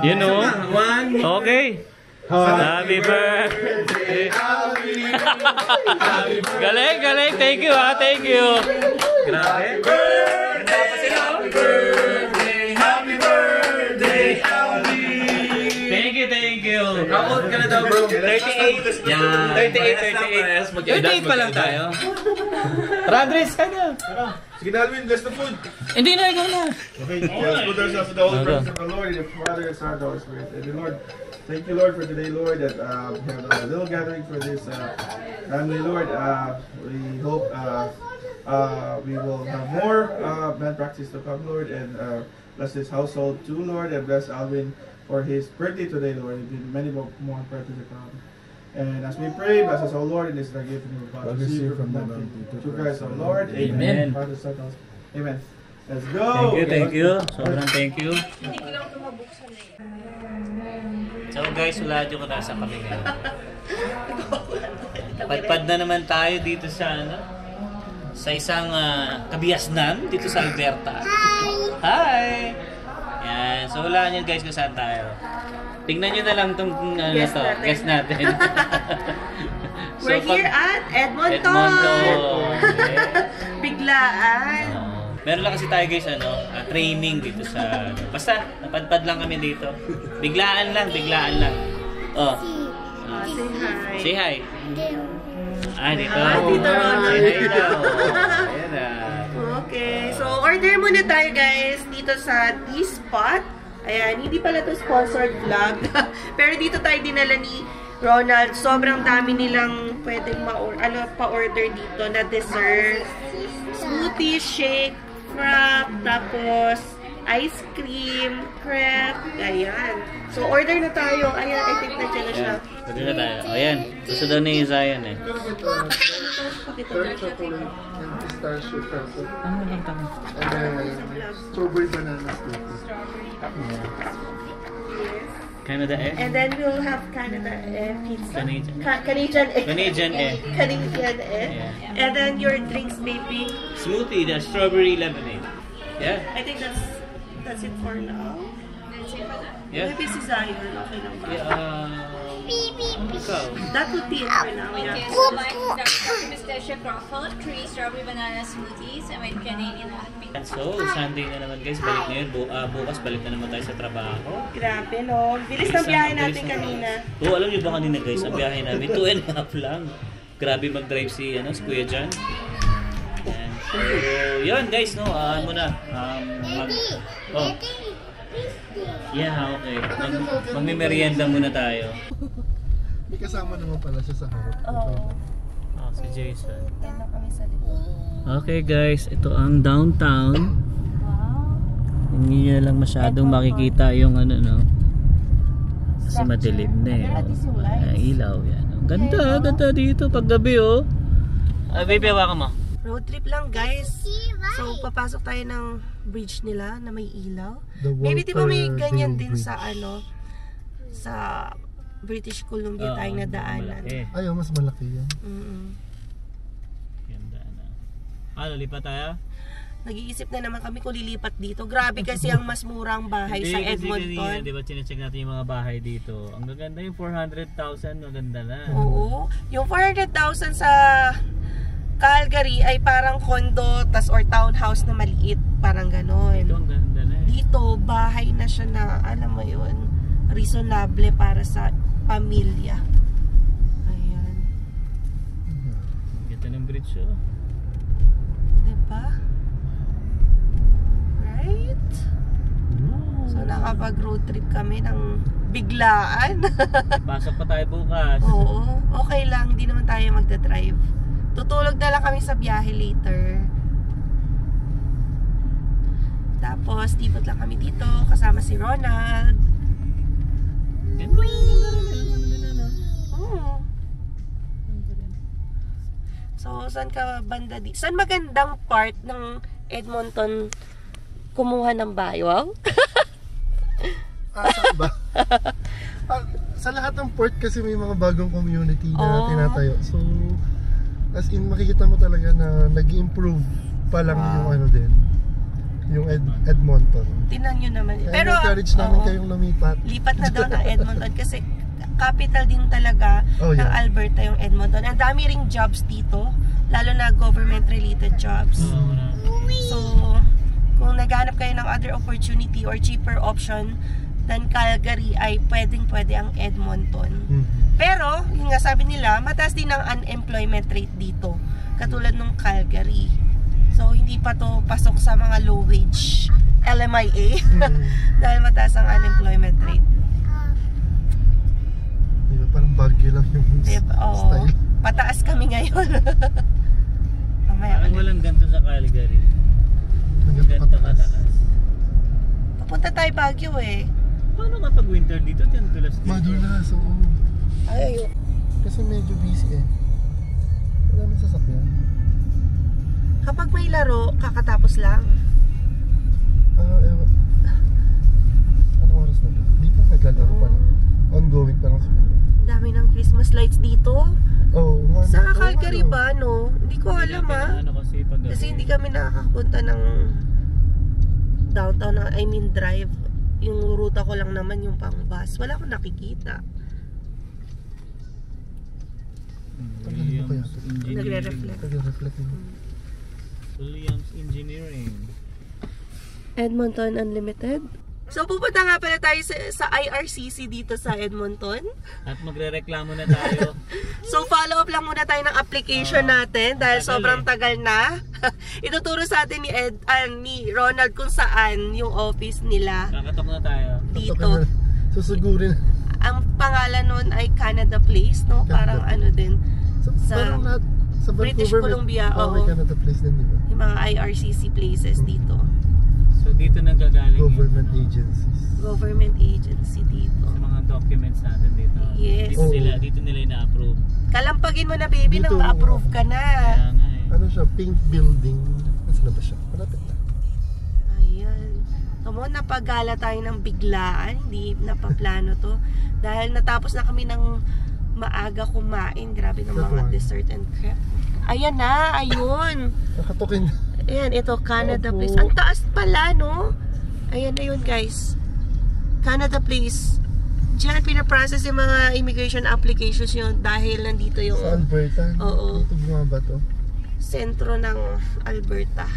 You know? One. Okay. Happy birthday. Galing, galing. Thank you ha. Thank you. Grabe. Happy birthday. Happy birthday. Thank you. How old ka na daw, bro? 38. Yan. 38 pa lang tayo. Radres ka na. Sige na, Alvin, bless the food. Hindi na, ikaw na. Okay, let's put ourselves in the holy presence of the Lord, and the Father, and Son, and the Holy Spirit. And the Lord, thank you, Lord, for today, Lord, that we have a little gathering for this family, Lord. We hope we will have more band practice to come, Lord, and bless this household too, Lord, and bless Alvin for his birthday today, Lord, and many more birthdays to come. And as we pray, bless us, O Lord, and this is our gift in the Father, receive from nothing. To Christ, O Lord. Amen. Father, Son, Amen. Let's go! Thank you. Sobrang thank you. So guys, wala dyan ko nasa kami ngayon. Padpad na naman tayo dito sa sa isang kabiasnan dito sa Alberta. Hi! Yan. So wala nyo guys kung saan tayo. Tingnan nyo na lang itong guest natin. We're here at Edmonton. Okay. Biglaan. Meron lang kasi tayo guys training dito sa basta napadpad lang kami dito. Biglaan lang. Oh. Say hi. Dito. Dito Ronald. Say hi daw. Ayan na. Okay. So order muna tayo guys dito sa D-Spot. Ayan, hindi pala to sponsored vlog. Pero dito tayo dinala ni Ronald. Sobrang dami nilang pwedeng pa-order dito na dessert. Smoothie, shake, frap, tapos ice cream, crepe. Ayan. So, order na tayo. Ayan, I think nandiyan na siya. Order na tayo. Ayan. Gusto daw ni Zion eh. Dark chocolate and pistachio pretzel. Ano lang tama? And then strawberry banana cookies. Canada eh? And then we'll have Canada pizza. Canadian. Canadian Canadian Canadian Yeah. And then your drinks maybe. Smoothie, the strawberry lemonade. Yeah? I think that's it for now. Yeah? Maybe si Zion, okay lang ba? Ikaw. That would be it for now, yeah. Okay, so mine is the pistachio croissant, 3 strawberry banana smoothies, and my Canadian pizza. So, Sunday na naman guys, balik ngayon. Bukas balik na naman tayo sa trabaho. Grabe no, bilis ng biyahe natin kanina. Alam niyo ba kanina guys, ang biyahe namin 2.5 lang. Grabe mag-drive si Kuya John. Yan. So, yun guys, no, yeah, okay. Magme-merienda muna tayo. May kasama naman pala siya sa harap. Oo. Si Jason. Yan na kami sa likod. Okay guys, ito ang downtown. Wow. Hindi nyo lang masyadong makikita yung kasi madilim na eh. Ilaw yan. Ganda dito pag gabi oh. Baby, hawakan mo. Road trip lang guys. So papasok tayo ng bridge nila na may ilaw. Maybe di ba may ganyan din sa sa British Columbia tayong nadaanan. Ayaw, mas malaki yan. Ganda na. Lipat tayo? Nag-iisip na naman kami kung lilipat dito. Grabe kasi ang mas murang bahay sa Edmonton. Di ba chinecheck natin yung mga bahay dito? Ang gaganda yung 400,000, maganda na. Oo. Yung 400,000 sa Calgary ay parang condo or townhouse na maliit, parang ganon. Dito ang ganda na eh. Dito, bahay na siya na, alam mo yun, reasonable para sa pamilya. Ayan. Ganda ng bridge oh. Diba? Right? So nakapag road trip kami ng biglaan. Pasok pa tayo bukas. Oo, okay lang, hindi naman tayo magdadrive. Tutulog na lang kami sa biyahe later. Tapos, tipot lang kami dito kasama si Ronald. So, saan ka banda dito? Saan magandang part ng Edmonton kumuha ng bahay? Wow? Saan ba? Sa lahat ng port kasi may mga bagong community na tinatayo. So, as in makikita mo talaga na nag-improve pa lang yung din. Yung Edmonton. Tinan nyo naman. Pero encourage namin kayong lumipat. Lipat na daw ng Edmonton kasi capital din talaga ng Alberta yung Edmonton. Ang dami ring jobs dito, lalo na government-related jobs. So, kung naghanap kayo ng other opportunity or cheaper option than Calgary, ay pwedeng-pwede ang Edmonton. Pero, yung nga sabi nila, mataas din ang unemployment rate dito, katulad ng Calgary. So, hindi pa to pasok sa mga low-wage LMIA dahil mataas ang unemployment rate. Diba, parang Baguio lang yung style. Pataas kami ngayon. Parang walang ganito sa Calgary. Ganito kataas. Papunta tayo Baguio eh. Paano kapag winter dito? Madulas dito. Madulas, oo. Ay, kasi medyo busy eh. Wala nang sasakyan. kapag may laro, kakatapos lang. Ewan. Anong oras na ba? Hindi pa naglalaro pa lang. Ongoing pa lang siguro. Dami ng Christmas lights dito. Sa Calgary ano? ba, no? Hindi ko alam kasi hindi kami nakakapunta ng downtown, I mean drive. Yung ruta ko lang naman yung pang bus. Wala akong nakikita. Williams Nagre-reflect. Nagre-reflect yun. Williams Engineering. Edmonton Unlimited. So pupunta nga pala tayo sa IRCC dito sa Edmonton. At magre-reklamo na tayo. So follow up lang muna tayo ng application natin dahil sobrang tagal na. Ituturo sa atin ni Ronald kung saan yung office nila. Kakatok na tayo. Dito. Susugurin. Ang pangalan nun ay Canada Place, no? Parang ano din. Parang lahat sa British Columbia. May Canada Place din, di ba? Yung mga IRCC places dito. So dito nang gagaling government agencies. Government agency dito. Sa mga documents natin dito. Yes. Dito nila ina-approve. Kalampagin mo na baby nang ma-approve ka na. Kaya nga eh. Ano siya? Pink building. Nasaan na ba siya? Malapit na. Ayan. Tamo, napagala tayo ng biglaan. Hindi napaplano to. Dahil natapos na kami ng maaga kumain. Grabe ng mga dessert and crepe. Ayan na, ayun. Nakatukin. Ayan, ito, Canada Place. Ang taas pala, no? Ayan na yun, guys. Canada Place. Diyan, pinaprocess yung mga immigration applications yun dahil nandito yung... Sa Alberta? Oo. Ito bumaba to? Sentro ng Alberta.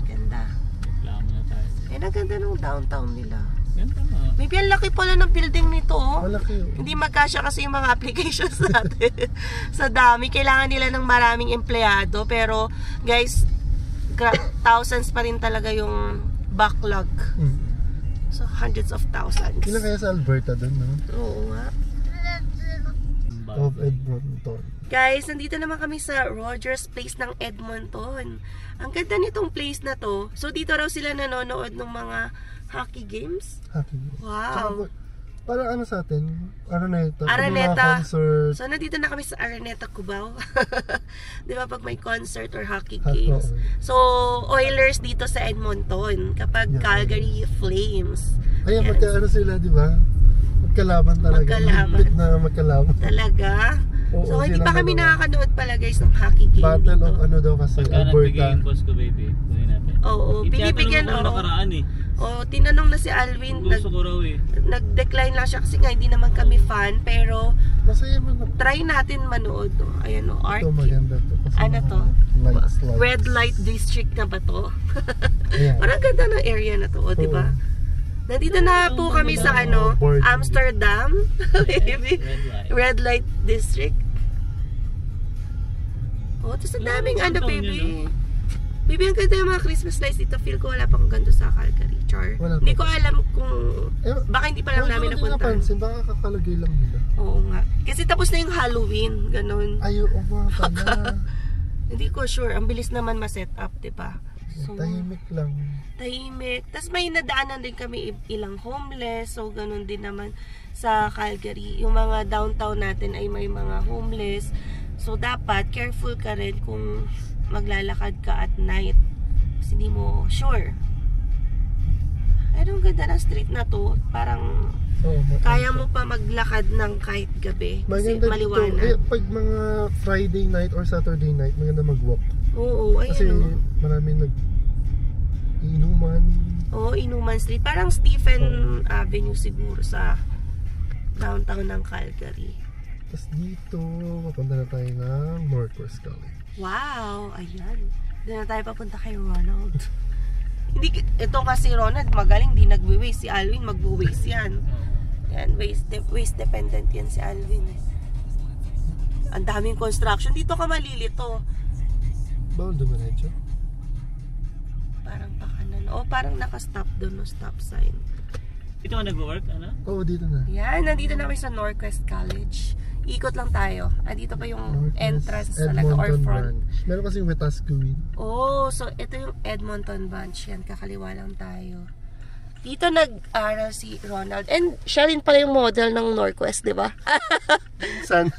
Ganda. Reklamo na tayo. Ayan, ang ganda ng downtown nila. Ganda nga. Maybe ang laki pala ng building nito, oh. Malaki. Hindi magkasya kasi yung mga applications natin. Sa dami, kailangan nila ng maraming empleyado. Pero, guys, thousands pa rin talaga yung backlog. So, hundreds of thousands. Ilan kaya sa Alberta dun, no? Oo nga. Of Edmonton. Guys, nandito naman kami sa Rogers Place ng Edmonton. Ang ganda nitong place na to. So, dito raw sila nanonood ng mga hockey games. Hockey games. Wow. Parang ano sa atin? Araneta. Araneta. Concert. So, nandito na kami sa Araneta, Cubao. Di ba, pag may concert or hockey games. So, Oilers dito sa Edmonton. Kapag Calgary Flames. Ayan, magkaano sila, di ba? Magkalaban talaga. Magkalaban. Na magkalaban. Talaga? Oo, so, hindi pa kami dalawa. nakakanood pala, guys, ng hockey game Battle dito. of ano daw kasi, Pagka Alberta. nagbigay yung boss ko, baby. Kunin natin. Oo, binibigyan. Itiyatanong ako nakaraan eh. Oo, tinanong na si Alvin. Gusto ko raw eh. Nag-decline lang siya kasi nga hindi naman kami fan. Pero, Masaya man. try natin manood. Ayan o, Ito Arcade. maganda to. Kasi Ano to? Lights. Red Light District na ba to? Ayan. Parang ganda ng area na to, o, di ba? Nandito na po kami sa ano, Amsterdam. Red Light District. Oh, tapos ang daming ano, baby. Baby, ang ganda yung mga Christmas lights dito. Feel ko wala pang ganito sa Calgary, Char. Hindi ko alam kung... Baka hindi pa lang namin napunta. Napansin, baka kakalagay lang nila. Oo nga. Kasi tapos na yung Halloween, ganun. Ay, oo nga pala. Hindi ko sure. Ang bilis naman ma-set up, diba? So, tahimik lang. Tahimik. Tapos may nadaanan din kami ilang homeless. So, ganun din naman sa Calgary. Yung mga downtown natin ay may mga homeless. So, dapat careful ka rin kung maglalakad ka at night. Kasi hindi mo sure. Ay, ang ganda ng street na to. Parang kaya mo pa maglakad ng kahit gabi. Kasi maliwanag. Dito, pag mga Friday night or Saturday night, maganda mag-walk. Oo, ayun. Kasi maraming Inuman. Oo, Inuman Street. Parang Stephen Avenue siguro sa downtown ng Calgary. Tapos dito, papunta na tayo ng Northwest College. Wow! Ayan. Doon na tayo papunta kay Ronald. Hindi, ito kasi Ronald, magaling, di nagwe-waste. Si Alvin, magwe-waste yan. Yan, waste dependent yan si Alvin. Ang daming construction. Dito ka malilito. Bawal dumiretso? Parang pakanan. O, parang nakastop doon no stop sign. Ito ka nag-work, ano? Oo, dito na. Yan, nandito na kami sa Northwest College. Ikot lang tayo. Dito pa yung entrance talaga or Edmonton front. branch. Meron kasing Wetaskiwin. Oh, so ito yung Edmonton branch. Yan, kakaliwa lang tayo. Dito nag-aral si Ronald. And siya rin pala yung model ng Northwest, di ba? San?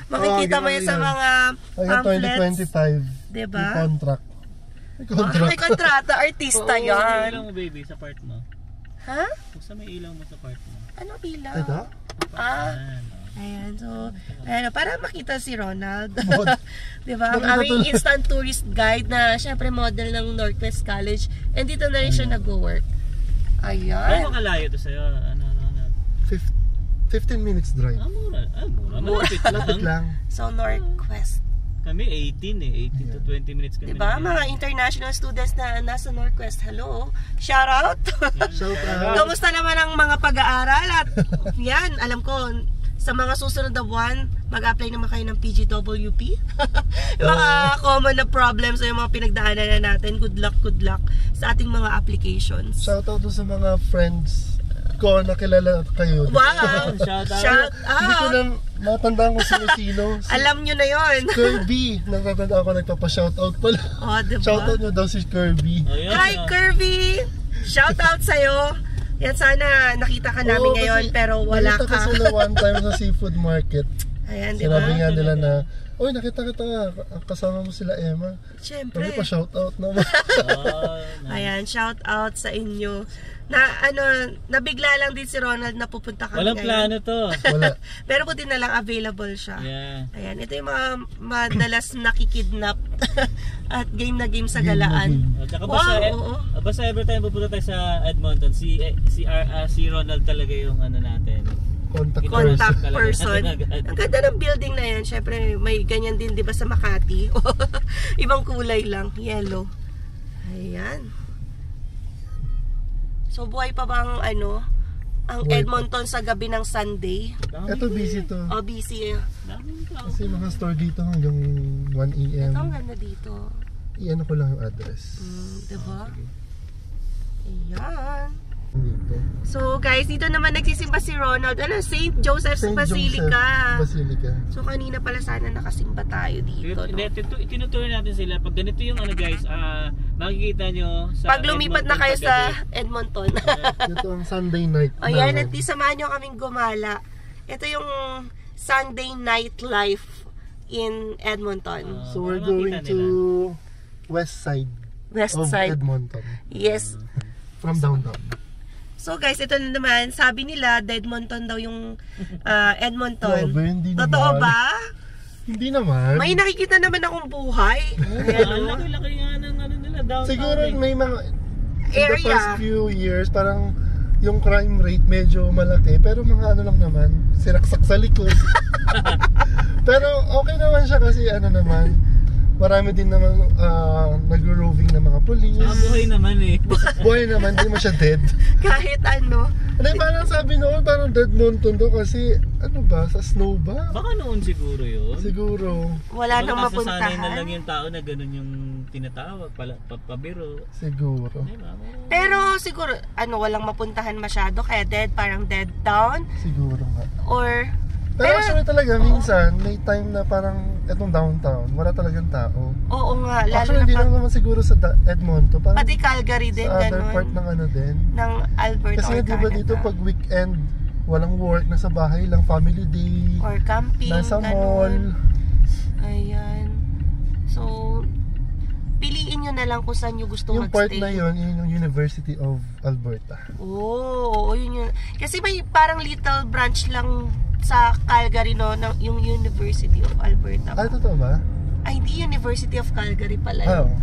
Makikita mo yan sa mga pamphlets. 2025. Di ba? May contract. May kontrata. Artista May yan. ilaw mo, baby, sa part mo. Ha? Basta may ilaw mo sa part mo. Ano ilaw? Ito? Ayan, so, ayan, para makita si Ronald. Mod. Diba? Ang aming instant tourist guide na syempre model ng Northwest College. And dito na rin siya nag-work. Ayan. Ano makalayo to sa'yo? Ano? 15 minutes drive. Mura. Malapit Lapit lang. lang. So, Northwest. Kami 18 to 20 minutes kami. Diba? Mga international students na nasa Northwest. Hello. Shout out. Shout out. Kamusta naman ang mga pag-aaral? At yan, alam ko, sa mga susunod na buwan, mag-apply naman kayo ng PGWP. Yung mga common na problems o yung mga pinagdaanan na natin. Good luck sa ating mga applications. Shout out sa mga friends ko na kilala kayo. Wow! Shout out. Shout Hindi ko out! na matandaan kung sino-sino. Alam nyo na yon. Kirby. Natatandaan ko nagpapa-shoutout pala. Oh, diba? Shoutout nyo daw si Kirby. Ayun, Hi, Kirby! Shout out sa'yo. Yan, sana nakita ka namin Oo, ngayon, kasi pero wala nakita ka. kasi na one time sa seafood market. Ayan, di ba? Sinabi nga nila na, "Uy, nakita kita, kasama mo sila Emma." Siyempre. Sabi pa shoutout naman. Ayan, shout out sa inyo. Nabigla lang din si Ronald na pupunta kami Walang plano to. Wala. Pero buti na lang available siya. Yeah. Ayan, ito yung mga madalas nakikidnap at game na game sa Game na galaan. game. At saka Wow, basta every time pupunta tayo sa Edmonton, si Ronald talaga yung ano natin. Contact Talaga. person. Ang ganda ng building na yan. Syempre, may ganyan din, di ba, sa Makati? Ibang kulay lang. Yellow. Ayan. So, buhay pa ba ang ang Buhay Edmonton sa gabi ng Sunday? Ito busy to. O, busy. Daming tao. Kasi mga store dito hanggang 1 AM. Ito, ang ganda dito. Iyan ko lang yung address. Diba? Ayan. Dito. So, guys, dito naman nagsisimba si Ronald. St. Joseph's St. Basilica. Joseph Basilica. So, kanina pala sana nakasimba tayo dito. No? Tinuturo natin sila. Pag ganito yung guys, makikita nyo sa Pag lumipat na kayo sa Edmonton. Ito ang Sunday night. Ayan, namin. at samahan nyo kaming gumala. Ito yung Sunday night life in Edmonton. So we're going to west side West of side. Edmonton. Yes. From downtown. So guys, ito na naman, sabi nila, Edmonton daw yung Edmonton. Grabe, hindi Totoo naman. ba? Hindi naman. May nakikita naman akong buhay. Ang laki-laki nga ng nila downtown. Siguro may mga in the Area. past few years parang yung crime rate medyo malaki pero mga ano lang naman siraksak sa likod. Pero okay naman siya kasi ano naman marami din naman nagro-roving na mga police. Buhay naman eh. Buhay naman, hindi mo siya dead. Kahit ano. Ano parang sabi noon parang dead mountain to kasi ano ba sa snow ba? Baka noon siguro yun. Siguro. Wala nang Baka nasasanay na lang mapuntahan. yung tao na ganun yung tinatawag, pabiro. Siguro. Diba? Pero siguro, walang mapuntahan masyado. Kaya parang dead town. Siguro nga. Or, Pero actually talaga minsan may time na parang etong downtown wala talagang tao. oo nga, lalo Actually na hindi lang naman siguro sa Edmonton parang pati Calgary din, sa other ganun. part ng ano din. Ng Alberta Kasi or di ba dito Canada. pag weekend walang work, nasa bahay lang, family day, Or camping, nasa ganun. mall. Ayan. So, piliin nyo na lang kung saan nyo gusto Yung part magstay. na yun yung University of Alberta. Oo, yun yun. Kasi may parang little branch lang sa Calgary, no? Yung University of Alberta. Ah, totoo ba? Ay, hindi University of Calgary pala. Ah, yun. oo.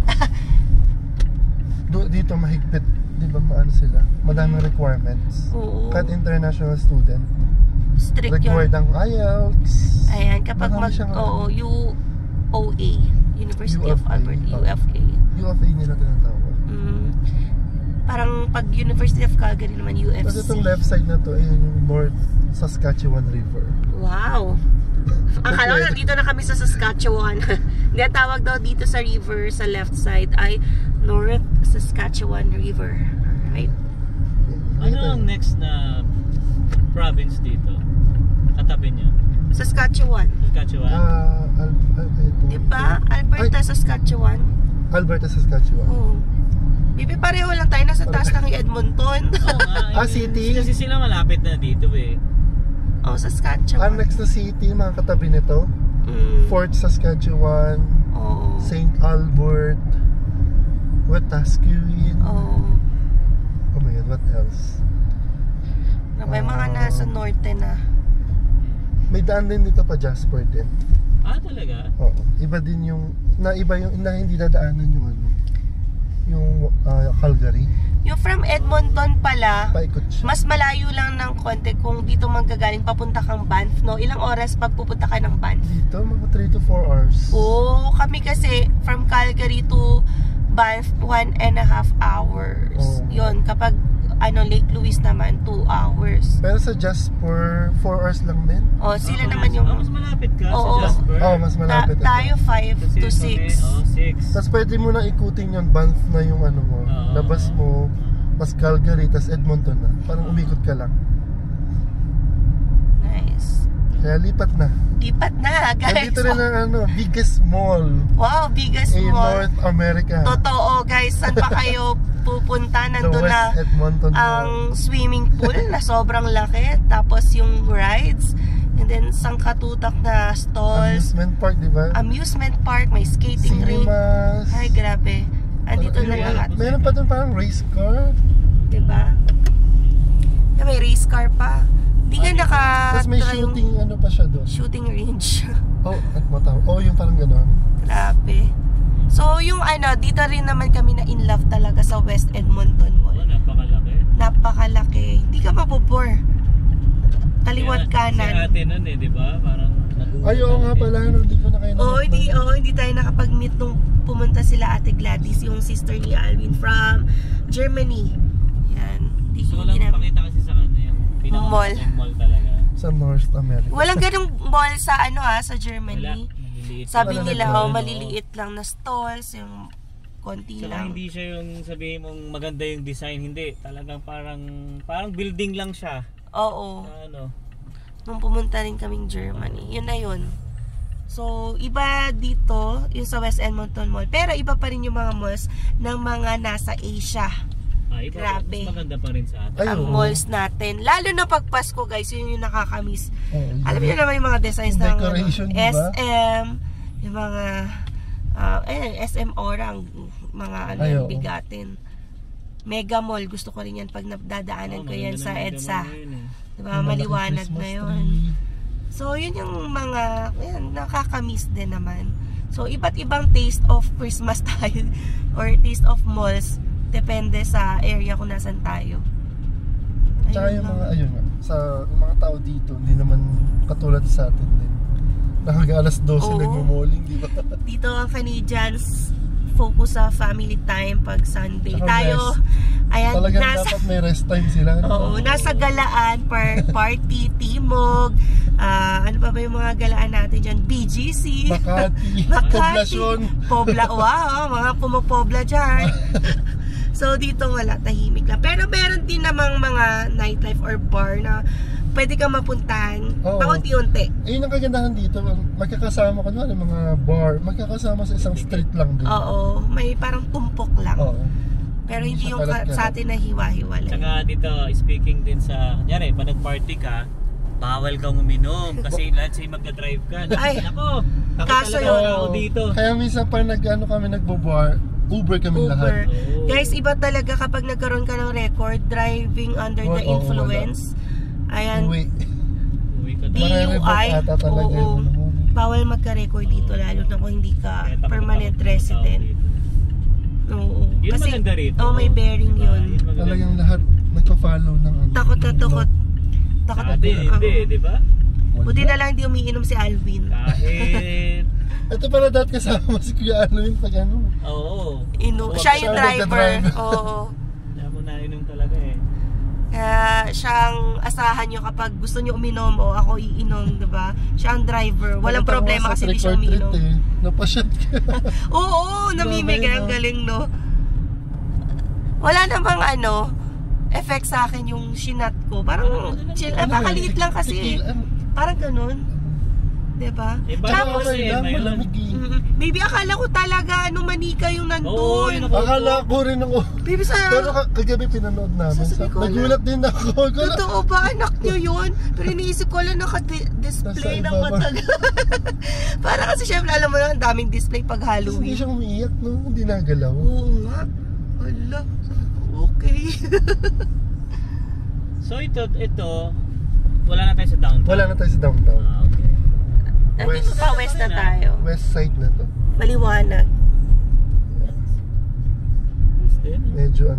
Dito mahigpit, di ba maano sila? Madaming requirements. Oo. Kahit international student. Strict Required yun. ang IELTS. Ayan, kapag Marami siyang, UOA, University of UFA. Albert, UFA. UFA nila tinatawag. Parang pag University of Calgary naman, UFC. Kasi itong left side na to, ayun yung North Saskatchewan River. Wow! Akala ko nandito na kami sa Saskatchewan. Hindi, ang tawag daw dito sa river sa left side ay North Saskatchewan River. Alright. Ano ang next na province dito? Katabi niyo? Saskatchewan. Saskatchewan? Diba? Alberta, Saskatchewan. Alberta, Saskatchewan. Oo. Bibi, pareho lang tayo. Nasa taas ng Edmonton. Oo nga. City? Kasi sila malapit na dito eh. Oh, Saskatchewan. Next na city, mga katabi nito. Fort Saskatchewan, Oo. St. Albert, Wetaskiwin. Oo. Oh my God, what else? May mga nasa norte na. May daan din dito pa Jasper din. Talaga? Oo. Iba din yung iba yung hindi dadaanan yung yung Calgary. Yung from Edmonton pala, Paikot siya. mas malayo lang ng konti kung dito manggagaling papunta kang Banff, no? Ilang oras pag pupunta ka ng Banff? Dito, mga 3 to 4 hours. Oo, kami kasi from Calgary to Banff, 1.5 hours. Oh. Yun, kapag Lake Louise naman, 2 hours. Pero sa Jasper, 4 hours lang din. Oh, sila naman yung... mas malapit ka Oo. sa Jasper. Mas malapit. tayo 5 to 6. 6. Tapos pwede mo na ikutin yung Banff na yung mo. Labas mo, mas Calgary, tas Edmonton na. Parang umikot ka lang. Nice. Kaya lipat na. Lipat na, guys. Nandito rin ang biggest mall Wow, biggest in mall. North America. Totoo, guys. Saan pa kayo pupunta? The Nandun West na Edmonton ang swimming pool na sobrang laki. Tapos yung rides. And then, sangkatutak na stalls. Amusement park, di ba? Amusement park. May skating rink. Cinemas. Ay, grabe. Andito na lahat. Meron pa doon parang race car. Diba? May race car pa. Di ka Tapos may naka-try yung shooting, pa siya doon. shooting range. At matawag. Yung parang gano'n. Grabe. So, yung dito rin naman kami na in love talaga sa West Edmonton Mall. Napakalaki. Napakalaki. Hindi ka mabubore. Kaliwat kanan. Si ate nun di ba? Parang Oo nga pala, hindi ko na kayo Hindi tayo nakapag-meet nung pumunta sila Ate Gladys, yung sister ni Alvin from Germany. Yan. So, walang pakita kasi sa kanya yung mall. Mall talaga. Sa North America. Walang ganung mall sa sa Germany. Maliliit. Sabi Wala nila, na- maliliit lang na stalls, yung konti Saka lang. hindi siya yung sabihin mong maganda yung design, hindi. Talagang parang building lang siya. Oo. Nung pumunta rin kaming Germany. Yun na yun. So, iba dito, yung sa West Edmonton Mall. Pero iba pa rin yung mga malls ng mga nasa Asia. Grabe. Mas maganda pa rin sa atin. Ang malls natin. Lalo na pag Pasko, guys, yun yung nakakamiss. Oo, Alam niyo naman yung mga designs Yung ng decoration, di ba? SM, yung mga SM Orang, mga Ay, oo. bigatin. Mega Mall, gusto ko rin yan pag nadadaanan ko yan sa EDSA. Diba, maliwanag na yun. So, yun yung mga, nakakamiss din naman. So, iba't ibang taste of Christmas tayo or taste of malls. Depende sa area kung nasan tayo. Tsaka yung mga, sa mga tao dito, hindi naman katulad sa atin din. Hanggang alas 12 Oo. nagmo-malling, di ba? Dito ang Canadians focus sa family time pag Sunday. Tsaka Tayo, ayan, Talagang dapat may rest time sila. Oo, nasa galaan, party, timog, ano pa ba yung mga galaan natin dyan? BGC, Makati, poblasyon. wow, mga pumapobla dyan. So, dito wala, tahimik lang. Pero meron din namang mga nightlife or bar na pwede kang mapuntahan Oo. paunti-unti. Ayun ang kagandahan dito, magkakasama ka naman, mga bar, magkakasama sa isang street lang din. Oo, may parang tumpok lang. Oo. Pero hindi Sa yung kalat-kalat. sa atin na hiwa-hiwalay. Tsaka dito, speaking din sa, kunyari, pag nag-party ka, bawal kang uminom kasi let's say magdadrive ka. Ay, Nako, kaso talaga yun. ako dito. Kaya minsan pa kami nagbo-bar, Uber kami lahat. Oo. Guys, iba talaga kapag nagkaroon ka ng record, driving under the Oo, influence. Ayan, Uwi. Uwi ka Marereport DUI, ata talaga oo. yun. Bawal magka-record dito lalo na kung hindi ka Kaya takot permanent ako ng mga tao resident. dito. Oo. Yun maganda rito. May bearing Diba? yun. Yun maganda. Talagang lahat nagpa-follow ng ano. Takot na takot. Takot Sa atin, hindi, di ba? Buti na lang hindi umiinom si Alvin. Kahit... Ito pala dati kasama si Kuya Alvin pag ano. Oo. Siya yung siya driver. nagda-drive. Oo. Kaya mo nainom talaga eh. Kaya siyang asahan nyo kapag gusto nyo uminom o ako iinom, diba? Siya ang driver. Walang Nakita ko problema sa kasi hindi trick siya or treat umiinom. Napasyat ka. Oo, namimigay. Ang galing, no? Wala namang effect sa akin yung shinat ko. Parang chill. Napakaliit lang kasi. Parang ganun. Diba? Iba Tapos, kasi lang, ngayon. malamig eh. maybe akala ko talaga manika yung Oo, nandun. yun ako. Akala ko rin ako. Baby, Pero kagabi pinanood namin. Sasabi ko, Nagulat din ako. totoo ba anak nyo yun? Pero iniisip ko lang naka-display ng Nasa ibaba. matagal. Para kasi syempre alam mo na ang daming display pag Hindi Halloween. siya umiiyak, no? Hindi nagalaw. Oo nga. Wala. Okay. So ito, wala na tayo sa downtown. Wala na tayo sa downtown. Ah, okay. Nandito pa west na tayo. West side na to. Maliwanag. Medyo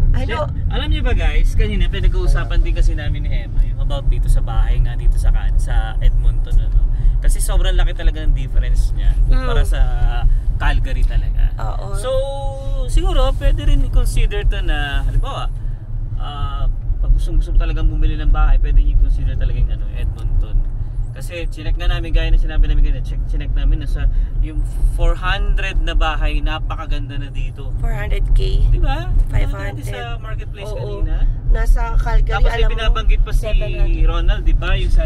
Alam niyo ba guys, kanina pinag-uusapan din kasi namin ni Emma yung about dito sa bahay nga dito sa Edmonton Kasi sobrang laki talaga ng difference niya para sa Calgary talaga. Oo. So siguro pwede rin i-consider to na halimbawa pag gusto talagang bumili ng bahay, pwede niyo i-consider talagang Edmonton. Kasi chinek na namin, gaya na sinabi namin ganyan, chinek namin na sa yung 400 na bahay, napakaganda na dito. 400K. Di ba? 500. Sa marketplace Oo. kanina. Nasa Calgary, Tapos alam may binabanggit pa si 700. Ronald, di ba? Yung sa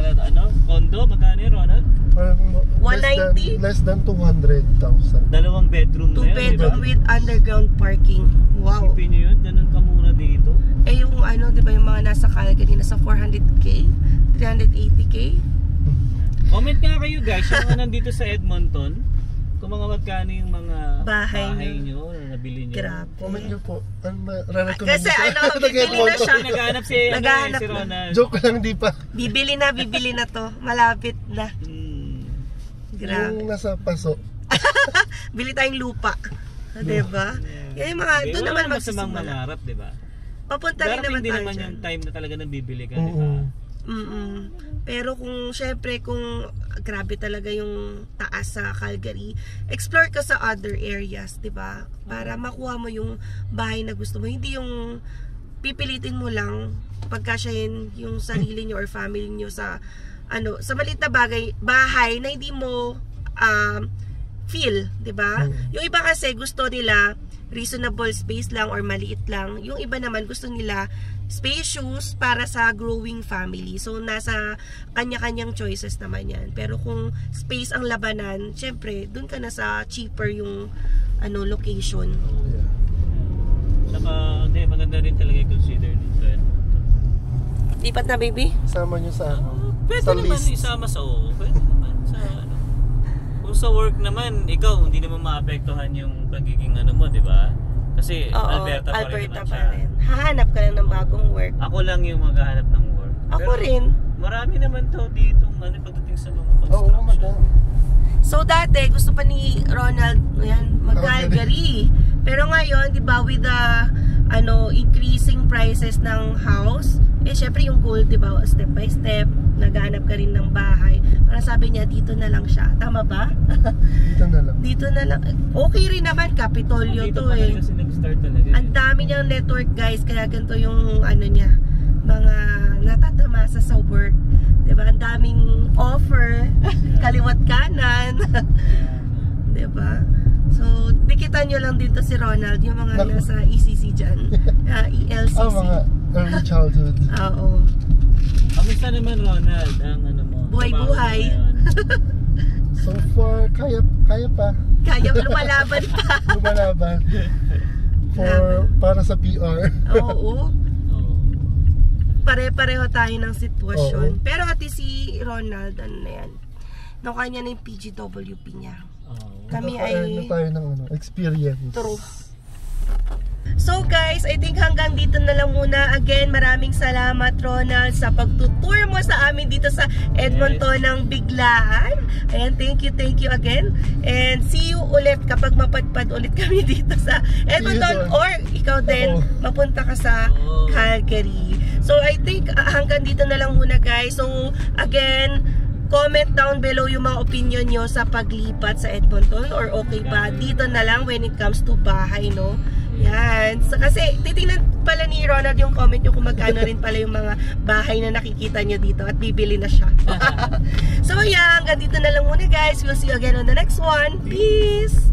condo, magkano yun, Ronald? parang 190? less than 200,000. 2 bedroom 2 na yun, bedroom di ba? with underground parking. Wow. Isipin nyo yun, ganun kamura dito. Eh yung di ba yung mga nasa Calgary, nasa 400K? 380K? Comment nga kayo guys, yung mga nandito sa Edmonton, kung mga magkano yung mga Bahay nyo na nabili nyo. Grabe. Comment nyo po. Re-recommend Kasi ko. bibili na siya. Naghahanap si Naghahanap si na. Ronald. Joke lang, di pa. Bibili na to. Malapit na. Grabe. Yung nasa paso. Bili tayong lupa. Diba? Yan yung mga, doon naman masamang magsisimula. mangarap, di ba? Papunta rin naman Darating din tayo naman dyan. yung time na talaga nang bibili ka, di ba? Pero kung syempre kung grabe talaga yung taas sa Calgary, explore ka sa other areas, 'di ba? Para makuha mo yung bahay na gusto mo, hindi yung pipilitin mo lang pagkasyahin yung sarili nyo or family nyo sa sa maliit na bahay na hindi mo feel, 'di ba? Yung iba kasi gusto nila reasonable space lang or maliit lang. Yung iba naman gusto nila spacious para sa growing family. So, nasa kanya-kanyang choices naman yan. Pero kung space ang labanan, syempre, dun ka na sa cheaper yung location. Yeah. Saka, maganda rin talaga i-consider dito. Lipat na, baby? Isama nyo sa Pwede sa naman list. isama sa pwede naman sa Kung sa work naman, ikaw, hindi naman maapektuhan yung pagiging mo, di ba? Kasi Alberta pa rin naman siya. Hahanap ka lang ng bagong work. Ako lang yung maghahanap ng work. Ako Pero rin. Marami naman to dito pagdating sa mga Oo, construction. madami. So dati gusto pa ni Ronald mag-Calgary. Pero ngayon, 'di ba, with the increasing prices ng house, syempre yung goal, 'di ba, step by step, naghahanap ka rin ng bahay. Para sabi niya dito na lang siya. Tama ba? Dito na lang. Dito na lang. Okay rin naman, Capitolio Dito to pa eh. kasi nag-start talaga. Ang dami niyang network, guys, kaya ganito yung niya, mga natatamasa sa work. 'Di ba? Ang daming offer, kaliwat kanan. 'Di ba? So, dikitan nyo lang dito si Ronald, yung mga nasa ECC dyan. ELCC. Mga early childhood. Oo. Kamusta naman, Ronald, ang mo? Buhay-buhay. So far, kaya pa. Kaya lumalaban pa. Lumalaban. Para sa PR. Oo. Pare-pareho tayo ng sitwasyon. Oo. Pero ati si Ronald, na yan? Nakuha niya na yung PGWP niya. Kami ay tayo ng experience. true. So guys, I think hanggang dito na lang muna. Again, maraming salamat Ronald sa pagtutour mo sa amin dito sa Edmonton ng biglaan. Ayan, thank you again. And see you ulit kapag mapadpad ulit kami dito sa Edmonton or ikaw din mapunta ka sa Calgary. So I think hanggang dito na lang muna guys. So again, comment down below yung mga opinion nyo sa paglipat sa Edmonton or okay ba dito na lang when it comes to bahay, no? Yan. So, kasi titingnan pala ni Ronald yung comment nyo kung magkano rin pala yung mga bahay na nakikita nyo dito at bibili na siya. So yan, hanggang dito na lang muna guys. We'll see you again on the next one. Peace!